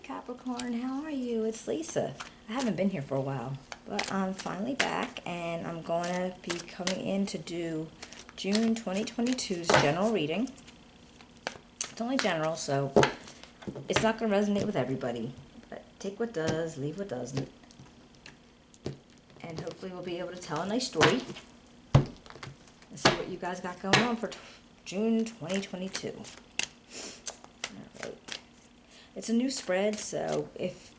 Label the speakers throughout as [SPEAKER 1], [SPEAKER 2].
[SPEAKER 1] Capricorn, how are you? It's Lisa. I haven't been here for a while, but I'm finally back and I'm going to be coming in to do June 2022's general reading. It's only general, so it's not going to resonate with everybody, but take what does, leave what doesn't. And hopefully we'll be able to tell a nice story and see what you guys got going on for June 2022. Alright. It's a new spread, so if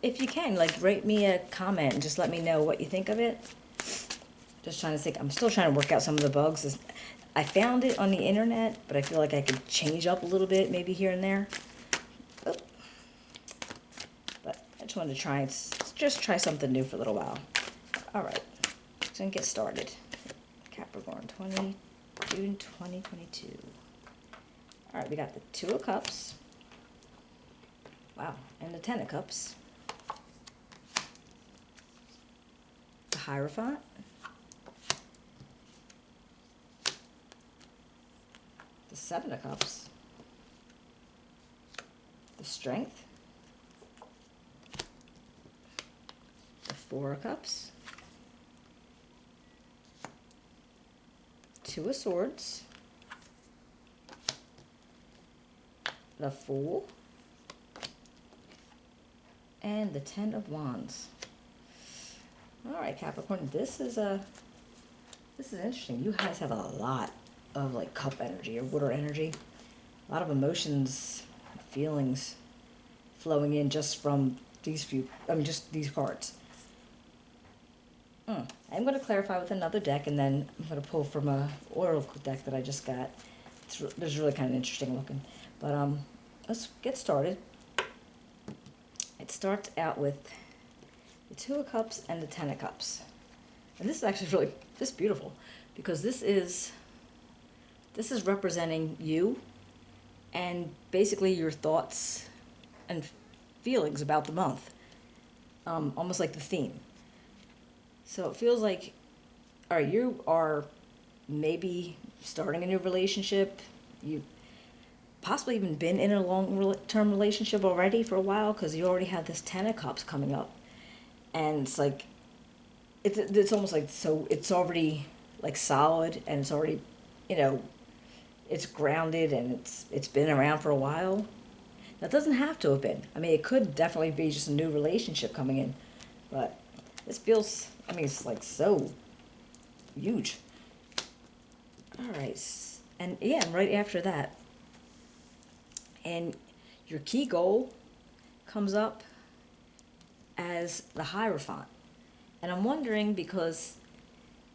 [SPEAKER 1] you can, like, write me a comment and just let me know what you think of it. Just trying to think. I'm still trying to work out some of the bugs. I found it on the internet, but I feel like I could change up a little bit, maybe here and there. Oh. But I just wanted to just try something new for a little while. Alright, so gonna get started. Capricorn, June 2022. Alright, we got the Two of Cups. Wow, and the Ten of Cups. The Hierophant. The Seven of Cups. The Strength. The Four of Cups. Two of Swords. The Fool. And the Ten of Wands. Alright, Capricorn, this is interesting. You guys have a lot of like cup energy or water energy. A lot of emotions, feelings flowing in just from these just these cards. I'm going to clarify with another deck, and then I'm going to pull from a oracle deck that I just got. It's really kind of interesting looking. But let's get started. It starts out with the Two of Cups and the Ten of Cups. And this is actually really beautiful, because this is representing you and basically your thoughts and feelings about the month. Almost like the theme. So it feels like, all right, you are maybe starting a new relationship. You possibly even been in a long-term relationship already for a while, because you already have this Ten of Cups coming up. And it's like, it's almost like, so it's already like solid, and it's already, it's grounded, and it's been around for a while. That doesn't have to have been. I mean, it could definitely be just a new relationship coming in, but this feels, it's like so huge. All right, and yeah, right after that, and your key goal comes up as the Hierophant. And I'm wondering, because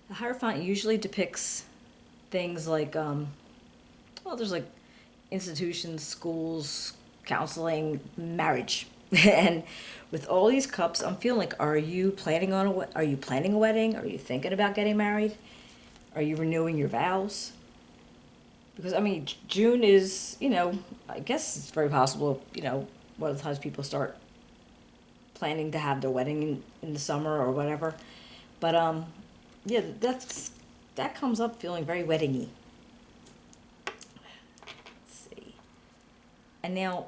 [SPEAKER 1] the Hierophant usually depicts things like, there's like institutions, schools, counseling, marriage. And with all these cups, I'm feeling like, are you planning a wedding? Are you thinking about getting married? Are you renewing your vows? Because, June is, I guess it's very possible, one of the times people start planning to have their wedding in the summer or whatever. But, yeah, that comes up feeling very wedding-y. Let's see. And now,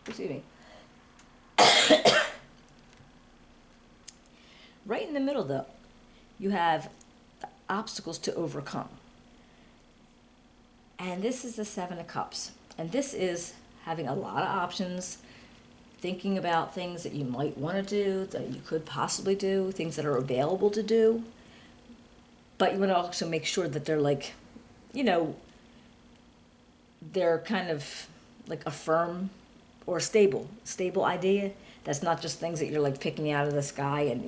[SPEAKER 1] excuse me. Right in the middle, though, you have obstacles to overcome. And this is the Seven of Cups. And this is having a lot of options, thinking about things that you might want to do, that you could possibly do, things that are available to do. But you want to also make sure that they're like, they're kind of like a firm or stable idea. That's not just things that you're like picking out of the sky and,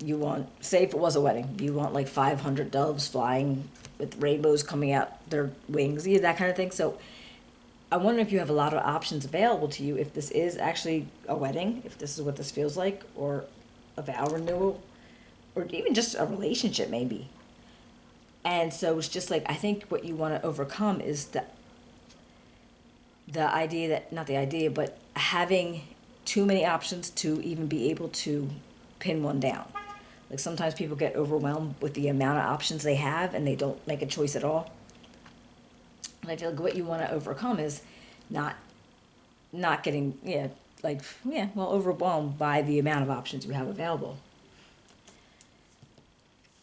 [SPEAKER 1] you want, say if it was a wedding, you want like 500 doves flying with rainbows coming out their wings, that kind of thing. So I wonder if you have a lot of options available to you, if this is actually a wedding, if this is what this feels like, or a vow renewal, or even just a relationship maybe. And so it's just like, I think what you want to overcome is the idea that, not the idea, but having too many options to even be able to pin one down. Like sometimes people get overwhelmed with the amount of options they have and they don't make a choice at all. And I feel like what you want to overcome is not getting overwhelmed by the amount of options you have available.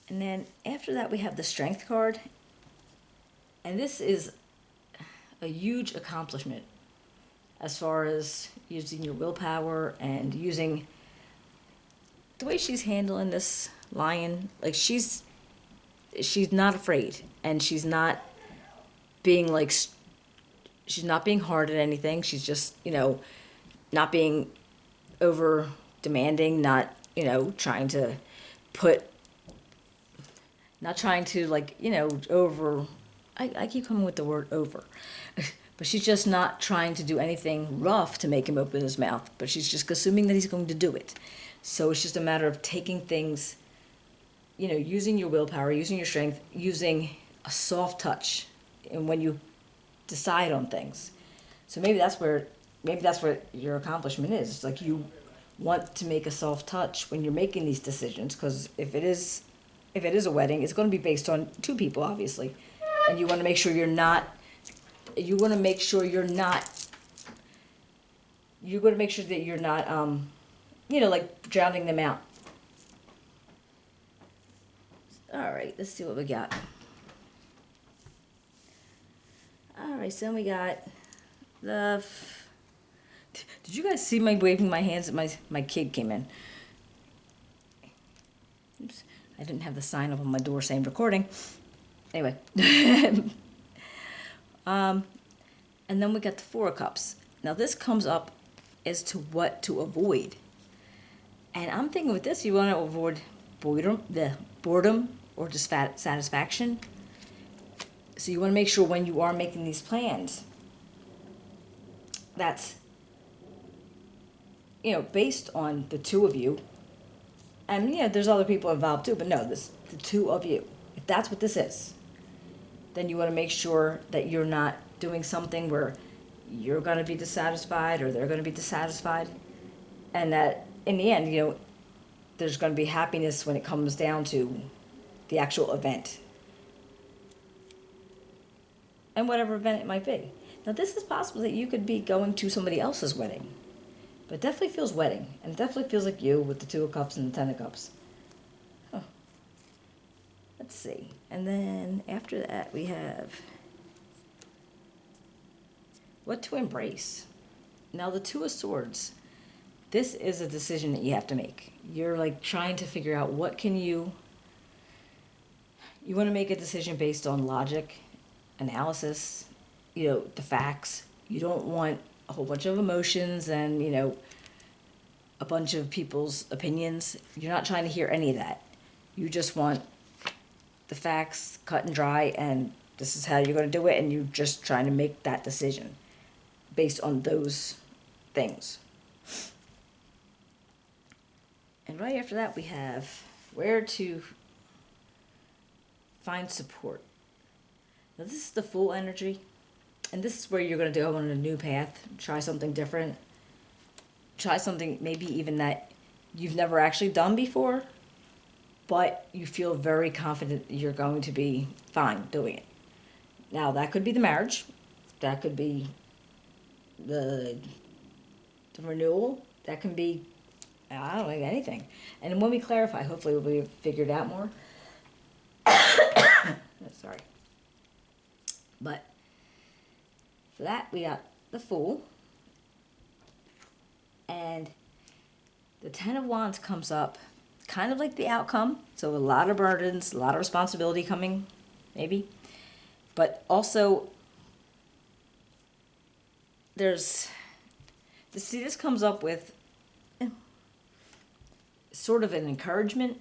[SPEAKER 1] And then after that we have the Strength card, and this is a huge accomplishment as far as using your willpower and using the way she's handling this lion. Like she's not afraid, and she's not being like, she's not being hard at anything. She's just, not being over demanding, not, trying to put, not trying to like, over, I keep coming with the word over, but she's just not trying to do anything rough to make him open his mouth, but she's just assuming that he's going to do it. So it's just a matter of taking things, using your willpower, using your strength, using a soft touch, and when you decide on things. So maybe that's what your accomplishment is. It's like you want to make a soft touch when you're making these decisions, because if it is a wedding, it's going to be based on two people, obviously, and you want to make sure you're going to make sure that you're not like drowning them out. All right, let's see what we got. All right, so we got the... Did you guys see me waving my hands at my kid came in? Oops, I didn't have the sign up on my door saying recording. Anyway. And then we got the Four of Cups. Now this comes up as to what to avoid. And I'm thinking with this, you want to avoid boredom or dissatisfaction. So you want to make sure when you are making these plans, that's, based on the two of you. And there's other people involved too, but no, the two of you. If that's what this is, then you want to make sure that you're not doing something where you're going to be dissatisfied or they're going to be dissatisfied. And that in the end, there's going to be happiness when it comes down to the actual event. And whatever event it might be. Now this is possible that you could be going to somebody else's wedding. But it definitely feels wedding. And it definitely feels like you with the Two of Cups and the Ten of Cups. Huh. Let's see. And then after that we have what to embrace. Now the Two of Swords. This is a decision that you have to make. You're like trying to figure out what can you want to make a decision based on logic, analysis, the facts. You don't want a whole bunch of emotions and, a bunch of people's opinions. You're not trying to hear any of that. You just want the facts cut and dry, and this is how you're going to do it, and you're just trying to make that decision based on those things. And right after that, we have where to find support. Now, this is the Fool energy, and this is where you're going to go on a new path, try something different, try something maybe even that you've never actually done before, but you feel very confident you're going to be fine doing it. Now, that could be the marriage, that could be the renewal, that can be, I don't know, anything. And when we clarify, hopefully we'll be figured out more. Sorry. But for that, we got the Fool. And the Ten of Wands comes up kind of like the outcome. So a lot of burdens, a lot of responsibility coming, maybe. But also, this comes up with sort of an encouragement.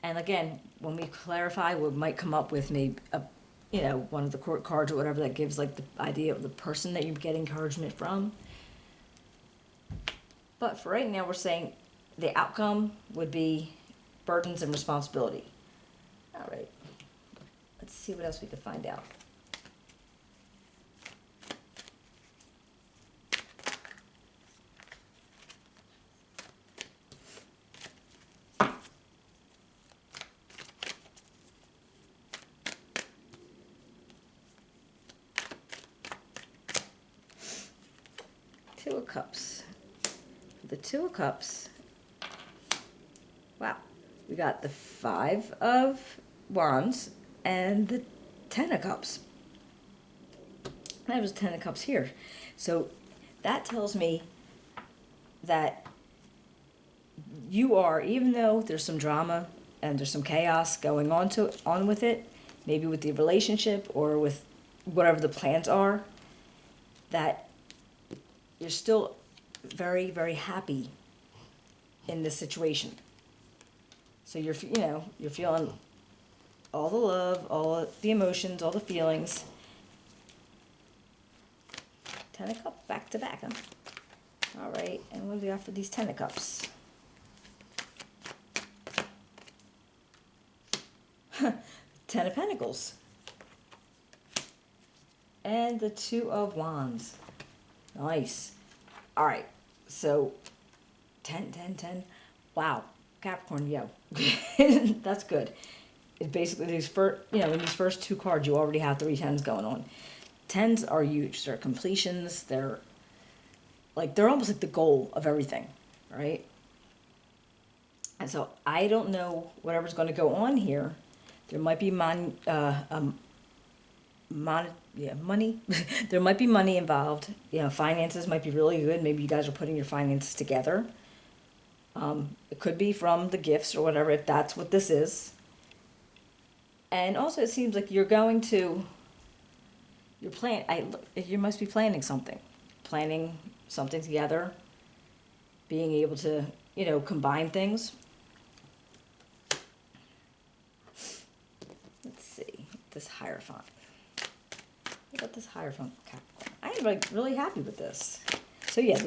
[SPEAKER 1] And again, when we clarify, we might come up with maybe one of the court cards or whatever that gives like the idea of the person that you get encouragement from. But for right now, we're saying the outcome would be burdens and responsibility. All right. Let's see what else we can find out. Two of Cups. The Two of Cups. Wow. We got the Five of Wands and the Ten of Cups. That was Ten of Cups here. So that tells me that you are, even though there's some drama and there's some chaos going on with it, maybe with the relationship or with whatever the plans are, that you're still very, very happy in this situation. So you're feeling all the love, all the emotions, all the feelings. Ten of Cups, back to back, huh? All right, and what do we got for these Ten of Cups? Ten of Pentacles. And the Two of Wands. Nice. All right, so 10, 10, 10. Wow, Capricorn, yo. That's good. It basically, in these first two cards, you already have 3 tens going on. Tens are huge. They're completions. They're almost like the goal of everything, right? And so I don't know whatever's going to go on here. There might be money. There might be money involved. Finances might be really good. Maybe you guys are putting your finances together. It could be from the gifts or whatever, if that's what this is. And also, it seems like you must be planning something together, being able to, combine things. Let's see, this Hierophant. What about this Hierophant, Capricorn? I am really happy with this. So yeah,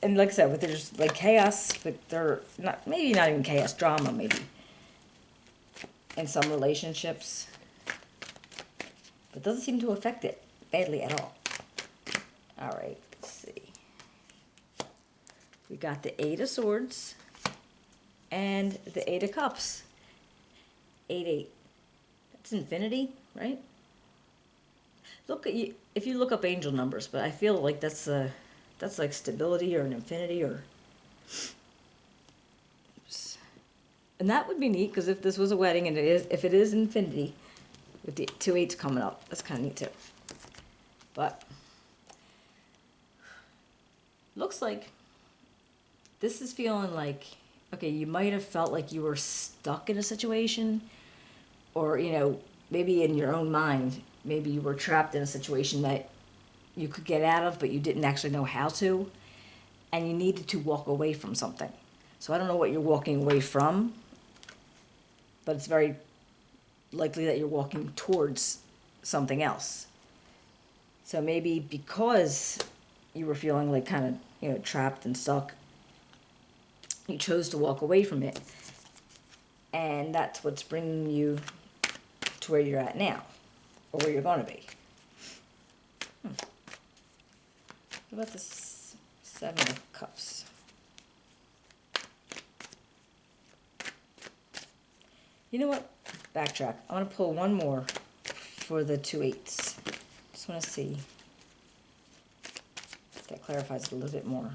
[SPEAKER 1] and like I said, there's like chaos, but they're not even chaos, drama maybe in some relationships. But it doesn't seem to affect it badly at all. All right, let's see. We got the Eight of Swords and the Eight of Cups. 8, 8. That's infinity, right? If you look up angel numbers, but I feel like that's like stability or an infinity or. Oops. And that would be neat, because if this was a wedding and if it is infinity, with the 2 8s coming up, that's kind of neat too. But looks like this is feeling like, okay, you might have felt like you were stuck in a situation, or maybe in your own mind, maybe you were trapped in a situation that you could get out of, but you didn't actually know how to, and you needed to walk away from something. So I don't know what you're walking away from, but it's very likely that you're walking towards something else. So maybe because you were feeling like kind of, trapped and stuck, you chose to walk away from it, and that's what's bringing you to where you're at now, or where you're going to be. What about this Seven of Cups? You know what? Backtrack. I want to pull one more for the 2 8s. Just want to see if that clarifies it a little bit more.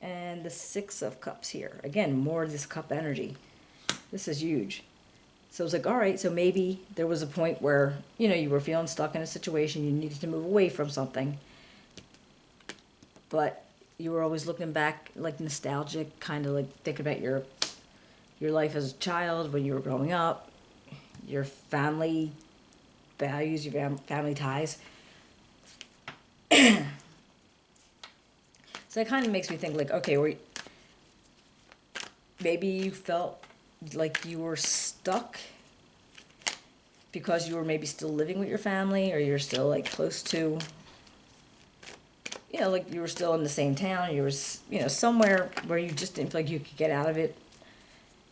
[SPEAKER 1] And the 6 of Cups here. Again, more of this cup energy. This is huge. So it's like, all right, so maybe there was a point where, you were feeling stuck in a situation, you needed to move away from something. But you were always looking back, like nostalgic, kind of like thinking about your life as a child, when you were growing up, your family values, your family ties. So it kind of makes me think like, okay, maybe you felt like you were stuck because you were maybe still living with your family, or you're still like close to, like you were still in the same town, you were, somewhere where you just didn't feel like you could get out of it.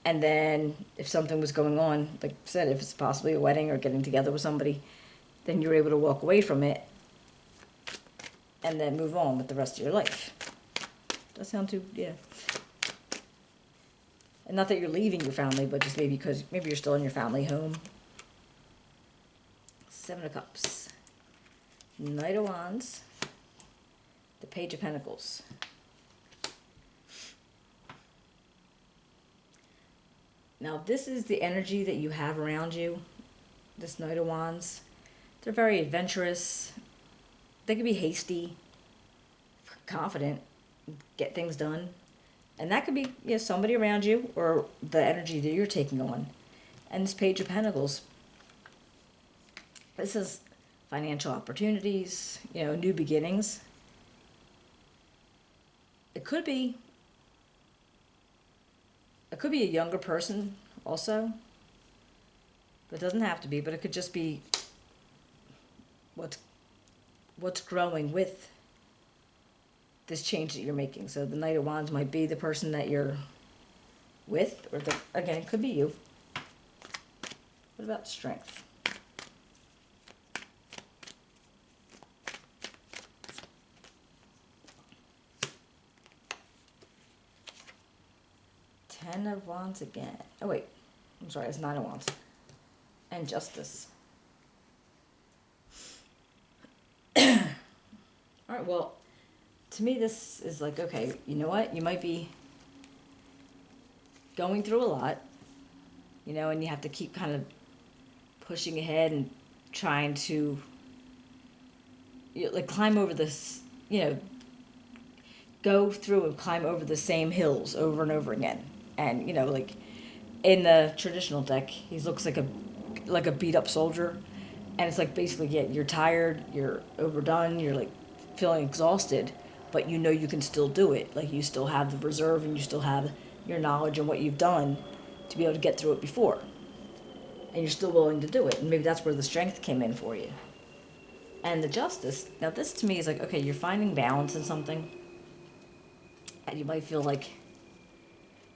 [SPEAKER 1] And then if something was going on, like I said, if it's possibly a wedding or getting together with somebody, then you're able to walk away from it and then move on with the rest of your life. Does that sound too, yeah. And not that you're leaving your family, but just maybe because maybe you're still in your family home. Seven of Cups, Knight of Wands, the Page of Pentacles. Now, this is the energy that you have around you, this Knight of Wands. They're very adventurous. They can be hasty, confident, get things done. And that could be somebody around you or the energy that you're taking on. And this Page of Pentacles, this is financial opportunities, new beginnings. It could be a younger person also. It doesn't have to be, but it could just be what's growing with this change that you're making. So the Knight of Wands might be the person that you're with, or again, it could be you. What about strength? Ten of Wands again. Oh wait, I'm sorry, it's Nine of Wands. And Justice. All right, well, to me this is like, okay, you know what? You might be going through a lot, and you have to keep kind of pushing ahead and trying to climb over this, go through and climb over the same hills over and over again. And, like in the traditional deck, he looks like a beat up soldier. And it's like basically, you're tired, you're overdone, you're like feeling exhausted, but you can still do it. Like you still have the reserve and you still have your knowledge and what you've done to be able to get through it before. And you're still willing to do it. And maybe that's where the strength came in for you. And the Justice, now this to me is like, okay, you're finding balance in something. And you might feel like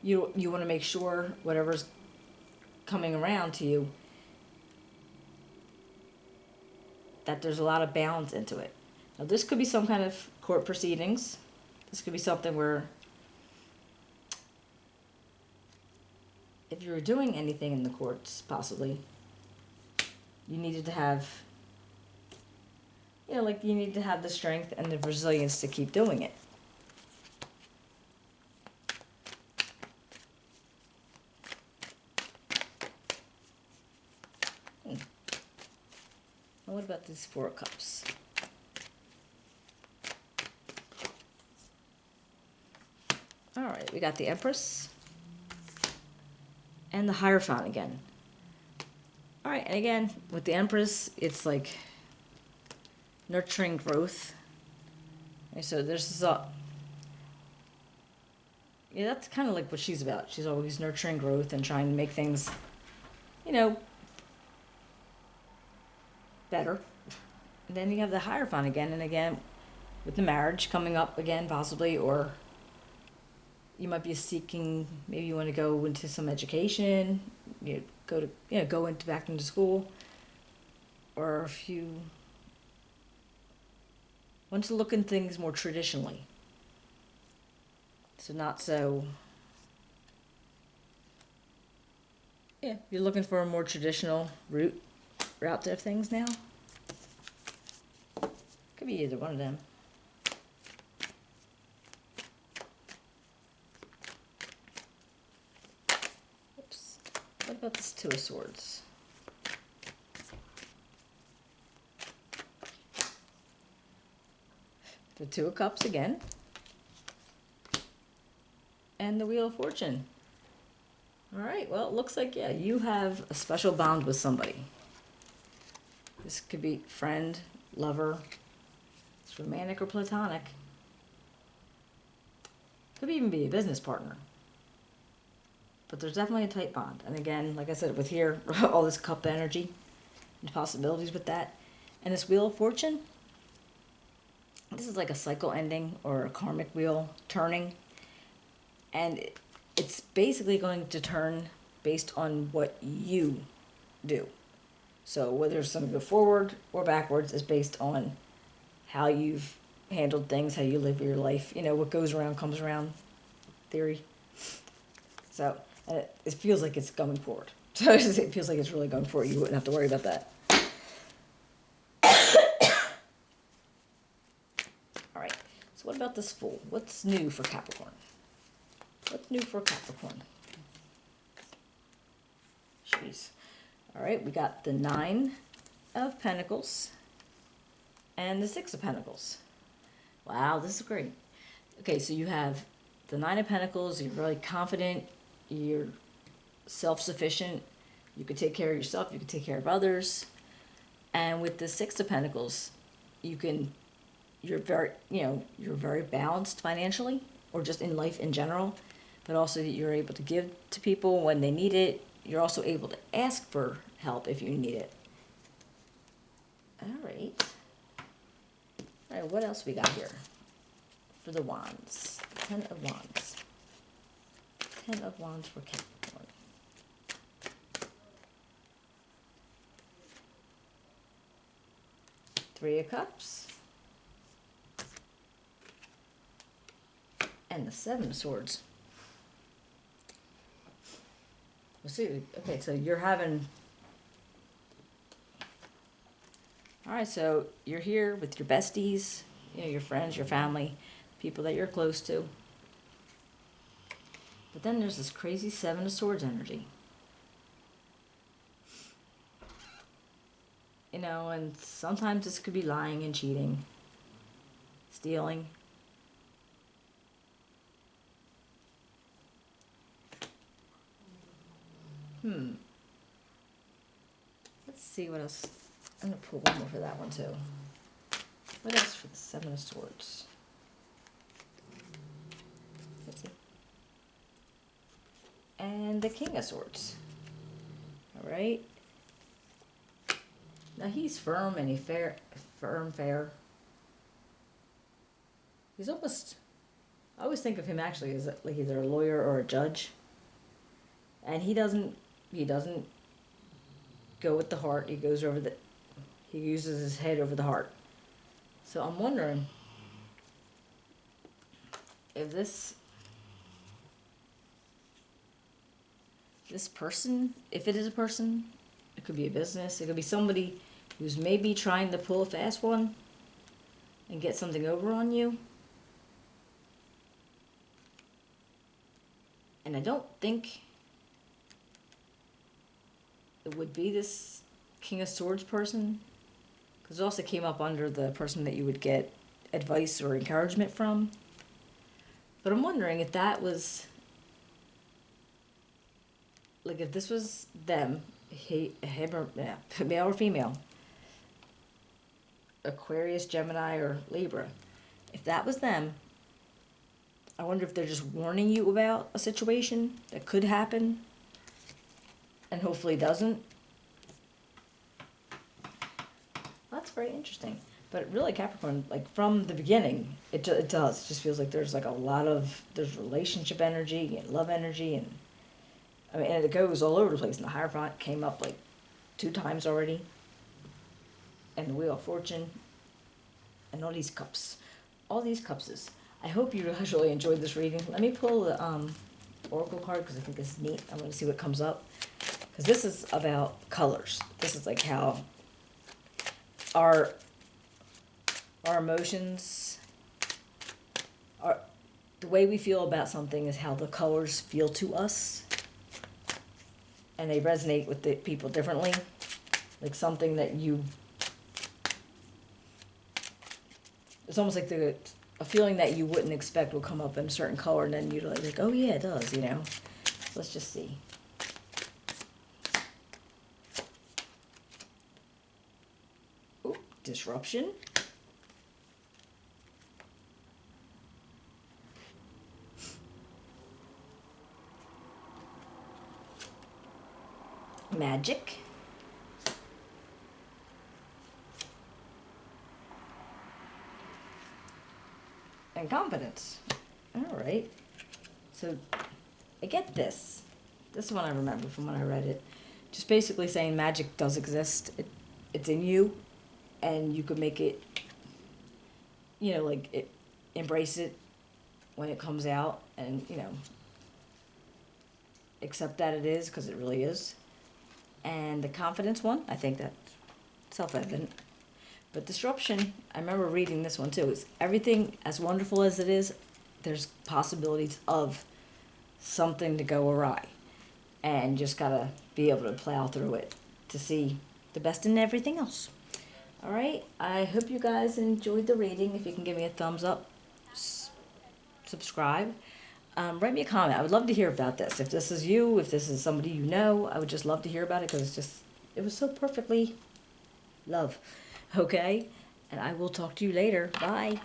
[SPEAKER 1] you want to make sure whatever's coming around to you, that there's a lot of balance into it. Now this could be some kind of court proceedings. This could be something where if you were doing anything in the courts, possibly, you needed to have, you need to have the strength and the resilience to keep doing it. What about these Four of Cups? All right, we got the Empress and the Hierophant again. All right, and again, with the Empress, it's like nurturing growth. And so there's this, that's kind of like what she's about. She's always nurturing growth and trying to make things, better. And then you have the Hierophant again and again with the marriage coming up again, possibly, or you might be seeking, maybe you want to go into some education, go back into school, or if you want to look in things more traditionally. So not so, you're looking for a more traditional route to things now. Could be either one of them. Oops. What about this Two of Swords? The Two of Cups again. And the Wheel of Fortune. All right, well, it looks like, you have a special bond with somebody. This could be friend, lover. It's romantic or platonic. Could even be a business partner. But there's definitely a tight bond. And again, like I said, with here, all this cup energy and possibilities with that. And this Wheel of Fortune, this is like a cycle ending or a karmic wheel turning. And it's basically going to turn based on what you do. So whether it's going to go forward or backwards is based on how you've handled things, how you live your life. What goes around comes around theory. So it feels like it's going forward. So it feels like it's really going forward. You wouldn't have to worry about that. about this Fool. What's new for Capricorn? What's new for Capricorn? Jeez. All right, we got the 9 of Pentacles and the 6 of Pentacles. Wow, this is great. Okay, so you have the 9 of Pentacles. You're really confident. You're self-sufficient. You can take care of yourself. You can take care of others. And with the 6 of Pentacles, you're very balanced financially, or just in life in general, but also you're able to give to people when they need it. You're also able to ask for help if you need it. All right. All right, what else we got here for the Wands? 10 of Wands. 10 of Wands for Capricorn. Three of Cups. And the 7 of Swords. Let's see. Okay, so you're having... Alright, so you're here with your besties, your friends, your family, people that you're close to. But then there's this crazy 7 of Swords energy. And sometimes this could be lying and cheating, stealing. Let's see what else. I'm going to pull one more for that one too. What else for the 7 of Swords? Let's see. And the King of Swords. All right. Now he's firm and fair. He's almost, I always think of him actually as like either a lawyer or a judge. And he doesn't go with the heart. He uses his head over the heart. So I'm wondering if this person, if it is a person, it could be a business, it could be somebody who's maybe trying to pull a fast one and get something over on you. And I don't think it would be this King of Swords person, because it also came up under the person that you would get advice or encouragement from. But I'm wondering if that was, like, if this was them, male or female, Aquarius, Gemini, or Libra. If that was them, I wonder if they're just warning you about a situation that could happen and hopefully doesn't. That's very interesting. But really, Capricorn, like from the beginning, it does. It just feels like there's like there's relationship energy and love energy, and and it goes all over the place. And the Hierophant came up like 2 times already, and the Wheel of Fortune, and all these cups. I hope you guys really enjoyed this reading. Let me pull the Oracle card because I think it's neat. I want to see what comes up, because this is about colors. This is like how our emotions are, the way we feel about something is how the colors feel to us, and they resonate with the people differently. Like something that it's almost like a feeling that you wouldn't expect will come up in a certain color, and then you're like, oh yeah, it does, Let's just see. Ooh, disruption. Magic. And confidence. All right. So I get this. This one I remember from when I read it. Just basically saying magic does exist. It's in you, and you could make it, embrace it when it comes out, and, accept that it is, because it really is. And the confidence one, I think that's self-evident. But disruption, I remember reading this one too, is everything as wonderful as it is, there's possibilities of something to go awry. And just gotta be able to plow through it to see the best in everything else. All right, I hope you guys enjoyed the reading. If you can give me a thumbs up, subscribe, write me a comment. I would love to hear about this. If this is you, if this is somebody you know, I would just love to hear about it because it was so perfectly love. Okay, and I will talk to you later. Bye.